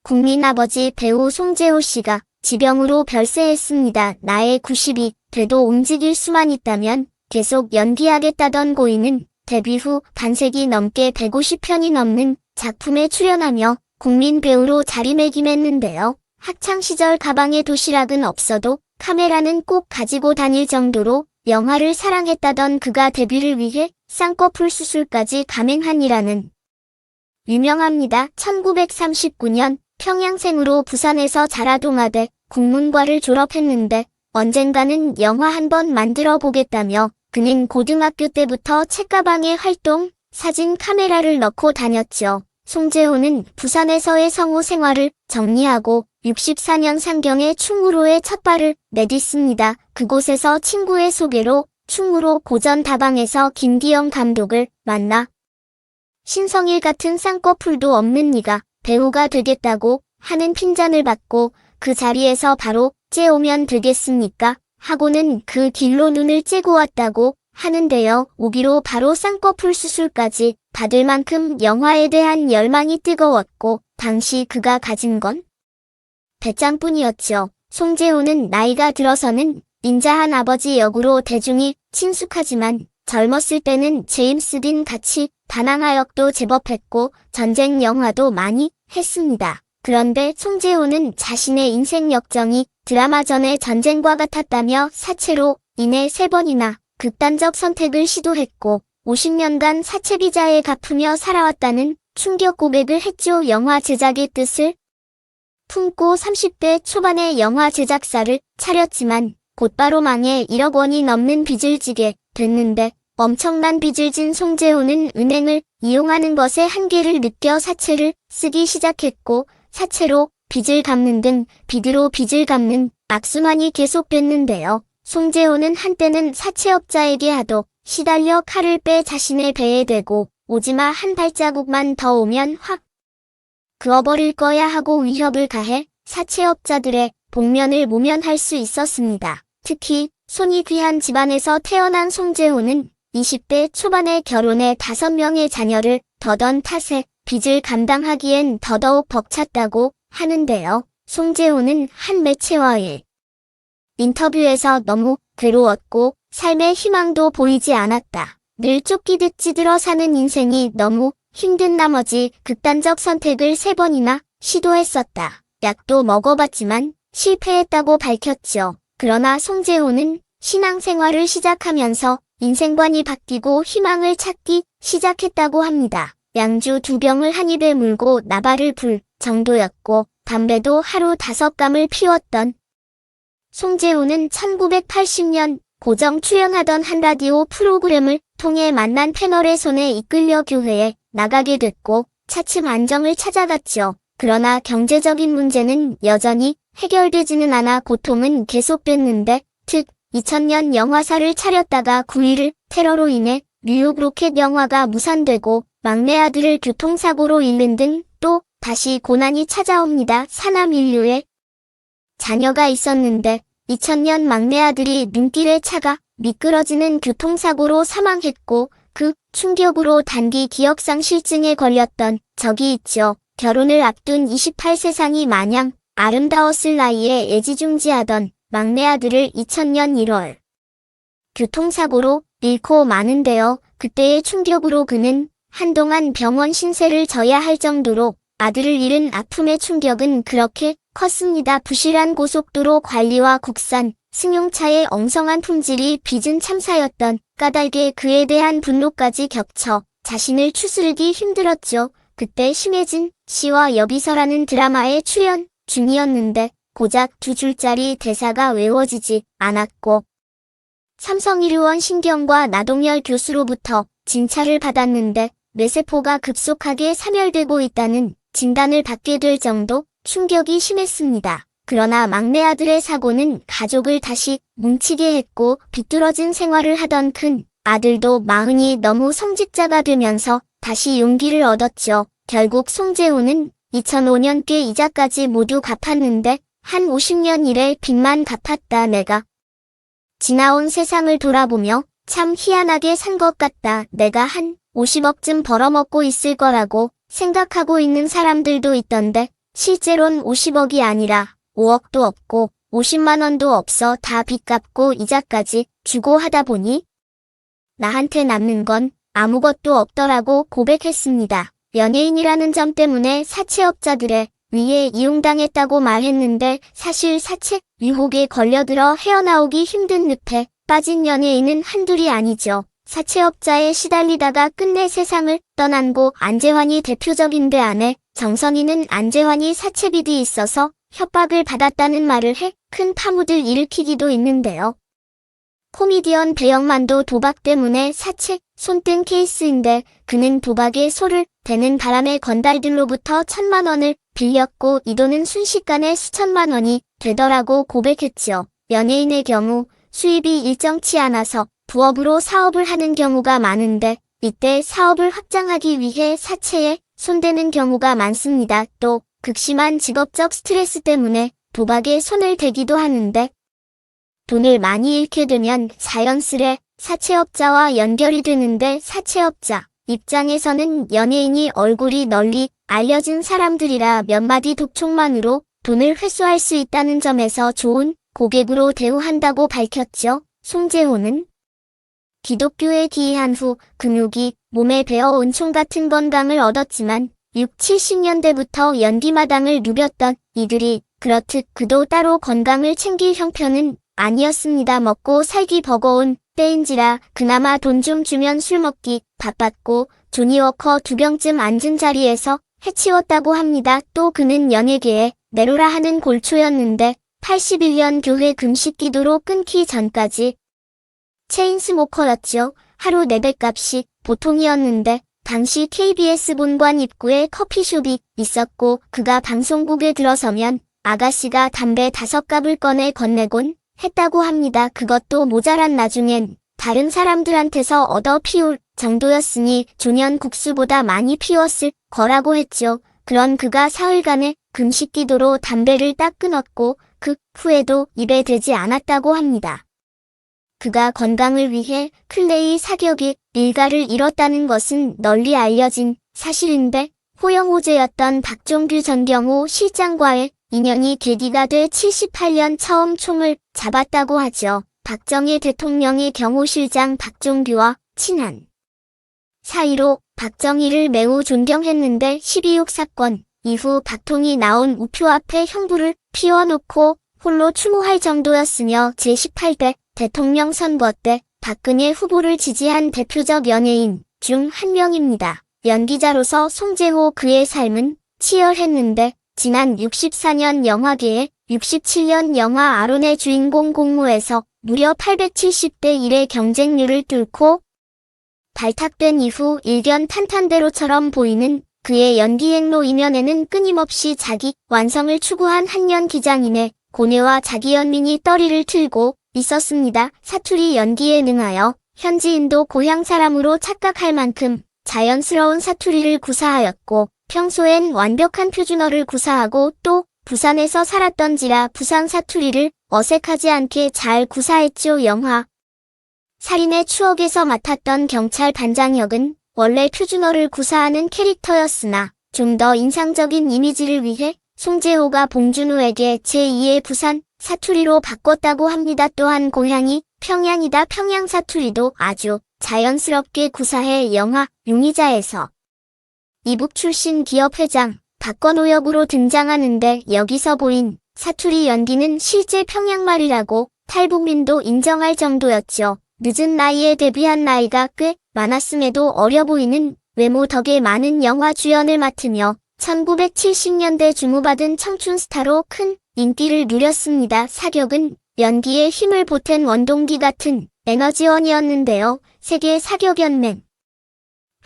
국민 아버지 배우 송재호 씨가 지병으로 별세했습니다. 나이 90이 돼도 움직일 수만 있다면 계속 연기하겠다던 고인은 데뷔 후 반세기 넘게 150편이 넘는 작품에 출연하며 국민 배우로 자리매김했는데요. 학창시절 가방에 도시락은 없어도 카메라는 꼭 가지고 다닐 정도로 영화를 사랑했다던 그가 데뷔를 위해 쌍꺼풀 수술까지 감행하니라는 유명합니다. 1939년 평양생으로 부산에서 자라동아대 국문과를 졸업했는데 언젠가는 영화 한번 만들어 보겠다며 그는 고등학교 때부터 책가방에 활동, 사진 카메라를 넣고 다녔죠. 송재호는 부산에서의 성우 생활을 정리하고 64년 상경의 충무로에 첫 발을 내딛습니다. 그곳에서 친구의 소개로 충무로 고전 다방에서 김기영 감독을 만나 신성일 같은 쌍꺼풀도 없는 네가 배우가 되겠다고 하는 핀잔을 받고 그 자리에서 바로 째오면 되겠습니까? 하고는 그 길로 눈을 째고 왔다고 하는데요. 오기로 바로 쌍꺼풀 수술까지 받을 만큼 영화에 대한 열망이 뜨거웠고 당시 그가 가진 건 배짱뿐이었죠. 송재호는 나이가 들어서는 인자한 아버지 역으로 대중이 친숙하지만 젊었을 때는 제임스 딘 같이 반항하역도 제법 했고 전쟁 영화도 많이 했습니다. 그런데 송재호는 자신의 인생 역정이 드라마 전의 전쟁과 같았다며 사채로 인해 3번이나 극단적 선택을 시도했고 50년간 사채비자에 갚으며 살아왔다는 충격 고백을 했죠. 영화 제작의 뜻을 품고 30대 초반에 영화 제작사를 차렸지만 곧바로 망해 1억 원이 넘는 빚을 지게 됐는데 엄청난 빚을 진 송재호는 은행을 이용하는 것에 한계를 느껴 사채를 쓰기 시작했고 사채로 빚을 갚는 등 빚으로 빚을 갚는 악순환이 계속됐는데요. 송재호는 한때는 사채업자에게 하도 시달려 칼을 빼 자신의 배에 대고 오지마 한 발자국만 더 오면 확 그어버릴 거야 하고 위협을 가해 사채업자들의 복면을 모면할 수 있었습니다. 특히 손이 귀한 집안에서 태어난 송재호는 20대 초반에 결혼해 5명의 자녀를 둬던 탓에 빚을 감당하기엔 더더욱 벅찼다고 하는데요. 송재호는 한 매체와의 인터뷰에서 너무 괴로웠고 삶의 희망도 보이지 않았다. 늘 쫓기듯 찌들어 사는 인생이 너무 힘든 나머지 극단적 선택을 3번이나 시도했었다. 약도 먹어봤지만 실패했다고 밝혔죠. 그러나 송재호는 신앙생활을 시작하면서 인생관이 바뀌고 희망을 찾기 시작했다고 합니다. 양주 2병을 한 입에 물고 나발을 불 정도였고 담배도 하루 5감을 피웠던 송재호는 1980년 고정 출연하던 한 라디오 프로그램을 통해 만난 패널의 손에 이끌려 교회에 나가게 됐고 차츰 안정을 찾아갔죠. 그러나 경제적인 문제는 여전히 해결되지는 않아 고통은 계속됐는데 2000년 영화사를 차렸다가 9.11 테러로 인해 뉴욕 로켓 영화가 무산되고 막내 아들을 교통사고로 잃는 등 또 다시 고난이 찾아옵니다. 사남 인류의 자녀가 있었는데 2000년 막내 아들이 눈길에 차가 미끄러지는 교통사고로 사망했고 그 충격으로 단기 기억상실증에 걸렸던 적이 있죠. 결혼을 앞둔 28세상이 마냥 아름다웠을 나이에 애지중지하던 막내 아들을 2000년 1월 교통사고로 잃고 마는데요. 그때의 충격으로 그는 한동안 병원 신세를 져야 할 정도로 아들을 잃은 아픔의 충격은 그렇게 컸습니다. 부실한 고속도로 관리와 국산 승용차의 엉성한 품질이 빚은 참사였던 까닭에 그에 대한 분노까지 겹쳐 자신을 추스르기 힘들었죠. 그때 심혜진 씨와 여비서라는 드라마에 출연 중이었는데 고작 2줄짜리 대사가 외워지지 않았고 삼성의료원 신경과 나동열 교수로부터 진찰을 받았는데 뇌세포가 급속하게 사멸되고 있다는 진단을 받게 될 정도 충격이 심했습니다. 그러나 막내 아들의 사고는 가족을 다시 뭉치게 했고 비뚤어진 생활을 하던 큰 아들도 마흔이 너무 성직자가 되면서 다시 용기를 얻었죠. 결국 송재호는 2005년 꽤 이자까지 모두 갚았는데 한 50년 일의 빚만 갚았다. 내가 지나온 세상을 돌아보며 참 희한하게 산 것 같다. 내가 한 50억쯤 벌어먹고 있을 거라고 생각하고 있는 사람들도 있던데 실제론 50억이 아니라 5억도 없고 50만 원도 없어 다 빚 갚고 이자까지 주고 하다 보니 나한테 남는 건 아무것도 없더라고 고백했습니다. 연예인이라는 점 때문에 사채업자들의 위에 이용당했다고 말했는데 사실 사채 유혹에 걸려들어 헤어나오기 힘든 늪에 빠진 연예인은 한둘이 아니죠. 사채업자에 시달리다가 끝내 세상을 떠난 고 안재환이 대표적인데 아내 정선희는 안재환이 사채빚이 있어서 협박을 받았다는 말을 해 큰 파문을 일으키기도 했는데요. 코미디언 배영만도 도박 때문에 사채 손댄 케이스인데 그는 도박에 소를 대는 바람에 건달들로부터 1,000만 원을 빌렸고 이 돈은 순식간에 수천만 원이 되더라고 고백했죠. 연예인의 경우 수입이 일정치 않아서 부업으로 사업을 하는 경우가 많은데 이때 사업을 확장하기 위해 사채에 손대는 경우가 많습니다. 또 극심한 직업적 스트레스 때문에 도박에 손을 대기도 하는데 돈을 많이 잃게 되면 자연스레 사채업자와 연결이 되는데 사채업자 입장에서는 연예인이 얼굴이 널리 알려진 사람들이라 몇 마디 독촉만으로 돈을 회수할 수 있다는 점에서 좋은 고객으로 대우한다고 밝혔죠. 송재호는 기독교에 귀의한 후 근육이 몸에 배어온 총 같은 건강을 얻었지만 6, 70년대부터 연기마당을 누볐던 이들이 그렇듯 그도 따로 건강을 챙길 형편은 아니었습니다. 먹고 살기 버거운 때인지라 그나마 돈 좀 주면 술 먹기 바빴고 조니워커 2병쯤 앉은 자리에서 해치웠다고 합니다. 또 그는 연예계에 내로라 하는 골초였는데 81년 교회 금식 기도로 끊기 전까지 체인스모커였죠. 하루 4배값이 보통이었는데 당시 KBS 본관 입구에 커피숍이 있었고 그가 방송국에 들어서면 아가씨가 담배 5갑을 꺼내 건네곤 했다고 합니다. 그것도 모자란 나중엔 다른 사람들한테서 얻어 피울 정도였으니 조년 국수보다 많이 피웠을 거라고 했죠. 그런 그가 사흘간의 금식기도로 담배를 딱 끊었고 그 후에도 입에 대지 않았다고 합니다. 그가 건강을 위해 클레이 사격의 일가를 잃었다는 것은 널리 알려진 사실인데 호영호제였던 박종규 전 경호 실장과의 인연이 계기가 돼 78년 처음 총을 잡았다고 하죠. 박정희 대통령의 경호실장 박종규와 친한 사이로 박정희를 매우 존경했는데 12.6 사건 이후 박통이 나온 우표 앞에 형부를 피워놓고 홀로 추모할 정도였으며 제18대 대통령 선거 때 박근혜 후보를 지지한 대표적 연예인 중 한 명입니다. 연기자로서 송재호 그의 삶은 치열했는데 지난 64년 영화계에 67년 영화 아론의 주인공 공모에서 무려 870대 1의 경쟁률을 뚫고 발탁된 이후 일견 탄탄대로처럼 보이는 그의 연기 행로 이면에는 끊임없이 자기 완성을 추구한 한년 기장인의 고뇌와 자기연민이 떠리를 틀고 있었습니다. 사투리 연기에 능하여 현지인도 고향 사람으로 착각할 만큼 자연스러운 사투리를 구사하였고 평소엔 완벽한 표준어를 구사하고 또 부산에서 살았던지라 부산 사투리를 어색하지 않게 잘 구사했죠. 영화 살인의 추억에서 맡았던 경찰 반장 역은 원래 표준어를 구사하는 캐릭터였으나 좀 더 인상적인 이미지를 위해 송재호가 봉준호에게 제2의 부산 사투리로 바꿨다고 합니다. 또한 고향이 평양이다 평양 사투리도 아주 자연스럽게 구사해 영화 용의자에서 이북 출신 기업 회장 박건호 역으로 등장하는데 여기서 보인 사투리 연기는 실제 평양말이라고 탈북민도 인정할 정도였죠. 늦은 나이에 데뷔한 나이가 꽤 많았음에도 어려 보이는 외모 덕에 많은 영화 주연을 맡으며 1970년대 주목받은 청춘 스타로 큰 인기를 누렸습니다. 사격은 연기에 힘을 보탠 원동기 같은 에너지원이었는데요. 세계 사격연맹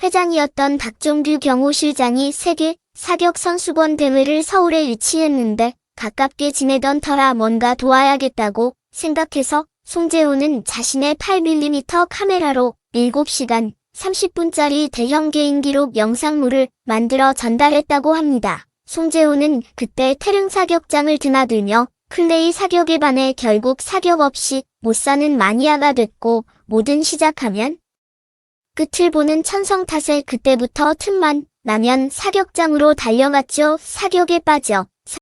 회장이었던 박종규 경호실장이 세계 사격선수권 대회를 서울에 유치했는데 가깝게 지내던 터라 뭔가 도와야겠다고 생각해서 송재호는 자신의 8mm 카메라로 7시간 30분짜리 대형 개인 기록 영상물을 만들어 전달했다고 합니다. 송재호는 그때 태릉 사격장을 드나들며 클레이 사격에 반해 결국 사격 없이 못 사는 마니아가 됐고 뭐든 시작하면 끝을 보는 천성 탓에 그때부터 틈만 나면 사격장으로 달려갔죠. 사격에 빠져